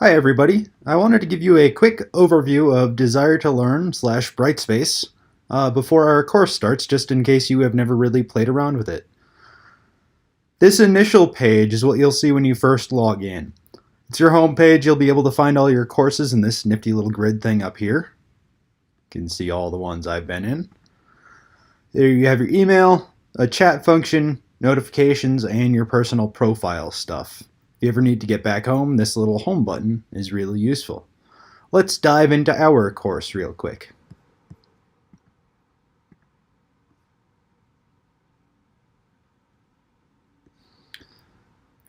Hi everybody, I wanted to give you a quick overview of Desire to Learn / Brightspace before our course starts, just in case you have never really played around with it. This initial page is what you'll see when you first log in. It's your home page. You'll be able to find all your courses in this nifty little grid thing up here. You can see all the ones I've been in. There you have your email, a chat function, notifications, and your personal profile stuff. If you ever need to get back home, this little home button is really useful. Let's dive into our course real quick.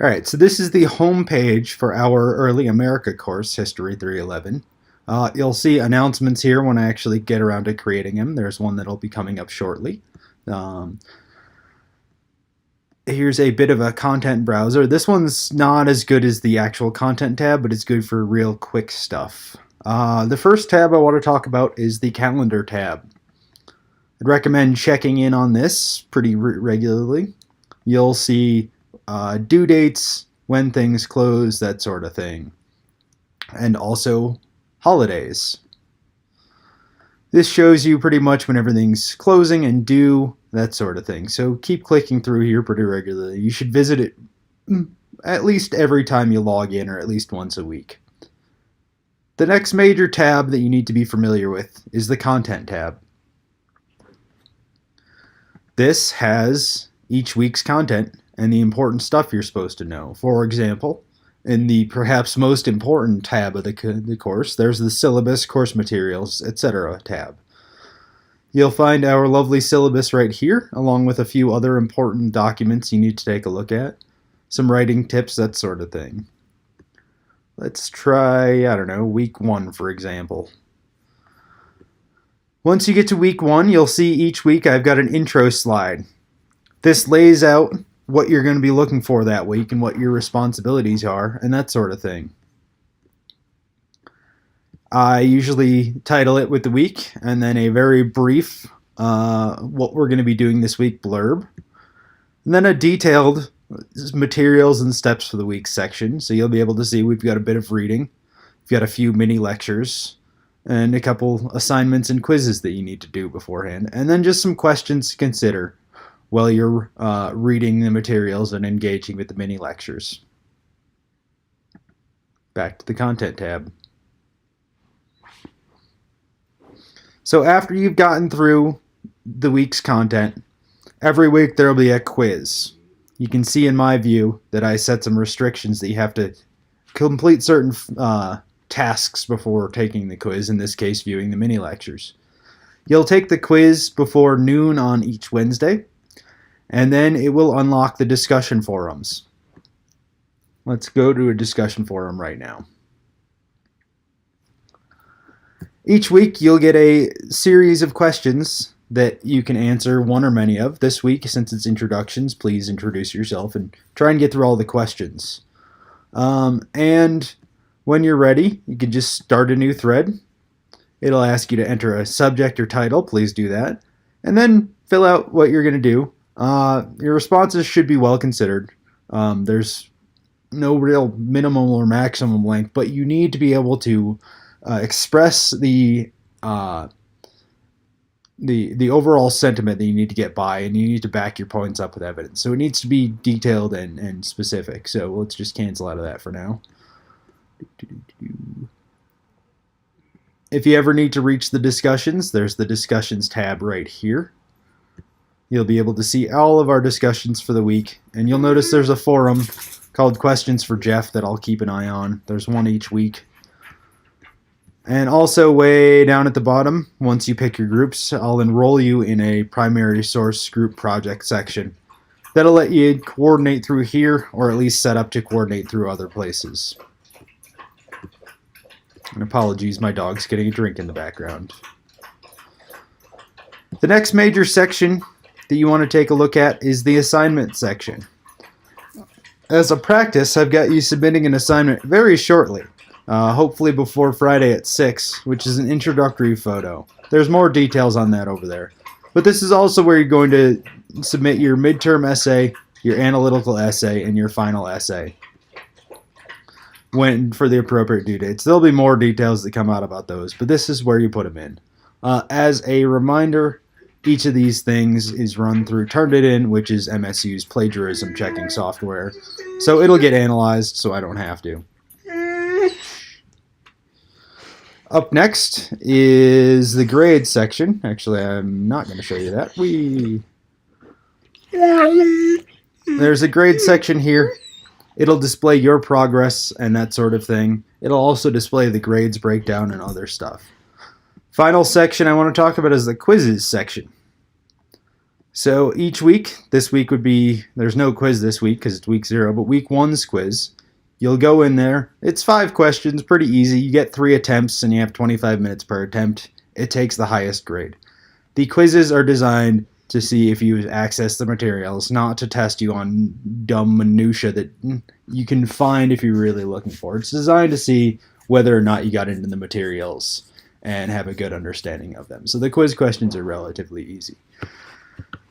Alright, so this is the home page for our Early America course, History 311. You'll see announcements here when I actually get around to creating them. There's one that'll be coming up shortly. Here's a bit of a content browser. This one's not as good as the actual content tab, but it's good for real quick stuff. The first tab I want to talk about is the calendar tab. I'd recommend checking in on this pretty regularly. You'll see due dates, when things close, that sort of thing. And also holidays. This shows you pretty much when everything's closing and due, that sort of thing. So keep clicking through here pretty regularly. You should visit it at least every time you log in, or at least once a week. The next major tab that you need to be familiar with is the Content tab. This has each week's content and the important stuff you're supposed to know. For example, in the perhaps most important tab of the course, there's the Syllabus, Course Materials, etc. tab. You'll find our lovely syllabus right here, along with a few other important documents you need to take a look at. Some writing tips, that sort of thing. Let's try, I don't know, week 1 for example. Once you get to week 1, you'll see each week I've got an intro slide. This lays out what you're going to be looking for that week and what your responsibilities are and that sort of thing. I usually title it with the week and then a very brief what we're going to be doing this week blurb, and then a detailed materials and steps for the week section. So you'll be able to see we've got a bit of reading, we've got a few mini lectures, and a couple assignments and quizzes that you need to do beforehand, and then just some questions to consider while you're reading the materials and engaging with the mini lectures. Back to the Content tab. So after you've gotten through the week's content, every week there will be a quiz. You can see in my view that I set some restrictions that you have to complete certain tasks before taking the quiz, in this case viewing the mini lectures. You'll take the quiz before noon on each Wednesday, and then it will unlock the discussion forums. Let's go to a discussion forum right now. Each week you'll get a series of questions that you can answer one or many of. This week, since it's introductions, please introduce yourself and try and get through all the questions. And when you're ready, you can just start a new thread. It'll ask you to enter a subject or title. Please do that. And then fill out what you're going to do. Your responses should be well considered. There's no real minimum or maximum length, but you need to be able to express the overall sentiment that you need to get by, and you need to back your points up with evidence. So it needs to be detailed and specific. So let's just cancel out of that for now. If you ever need to reach the discussions, there's the Discussions tab right here. You'll be able to see all of our discussions for the week, and you'll notice there's a forum called Questions for Jeff that I'll keep an eye on. There's one each week. And also way down at the bottom, once you pick your groups, I'll enroll you in a primary source group project section. That'll let you coordinate through here, or at least set up to coordinate through other places. And apologies, my dog's getting a drink in the background. The next major section that you want to take a look at is the assignment section. As a practice, I've got you submitting an assignment very shortly. Hopefully before Friday at 6, which is an introductory photo. There's more details on that over there. But this is also where you're going to submit your midterm essay, your analytical essay, and your final essay. when for the appropriate due dates. There'll be more details that come out about those, but this is where you put them in. As a reminder, each of these things is run through Turnitin, which is MSU's plagiarism checking software. So it'll get analyzed, so I don't have to. Up next is the grades section. Actually, I'm not going to show you that. There's a grade section here. It'll display your progress and that sort of thing. It'll also display the grades breakdown and other stuff. Final section I want to talk about is the quizzes section. So each week, this week would be, there's no quiz this week because it's week 0, but week 1's quiz. You'll go in there. It's 5 questions, pretty easy. You get 3 attempts and you have 25 minutes per attempt. It takes the highest grade. The quizzes are designed to see if you access the materials, not to test you on dumb minutia that you can find if you're really looking for. It's designed to see whether or not you got into the materials and have a good understanding of them. So the quiz questions are relatively easy.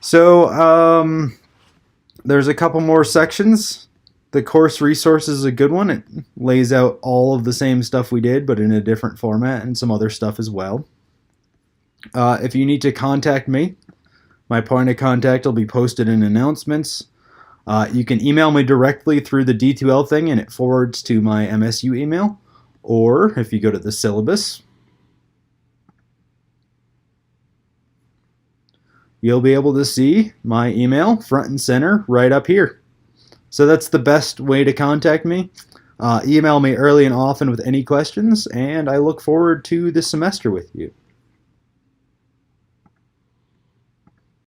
So there's a couple more sections. The course resources is a good one. It lays out all of the same stuff we did, but in a different format and some other stuff as well. If you need to contact me, my point of contact will be posted in announcements. You can email me directly through the D2L thing and it forwards to my MSU email. Or if you go to the syllabus, you'll be able to see my email front and center right up here. So that's the best way to contact me. Email me early and often with any questions, and I look forward to the semester with you.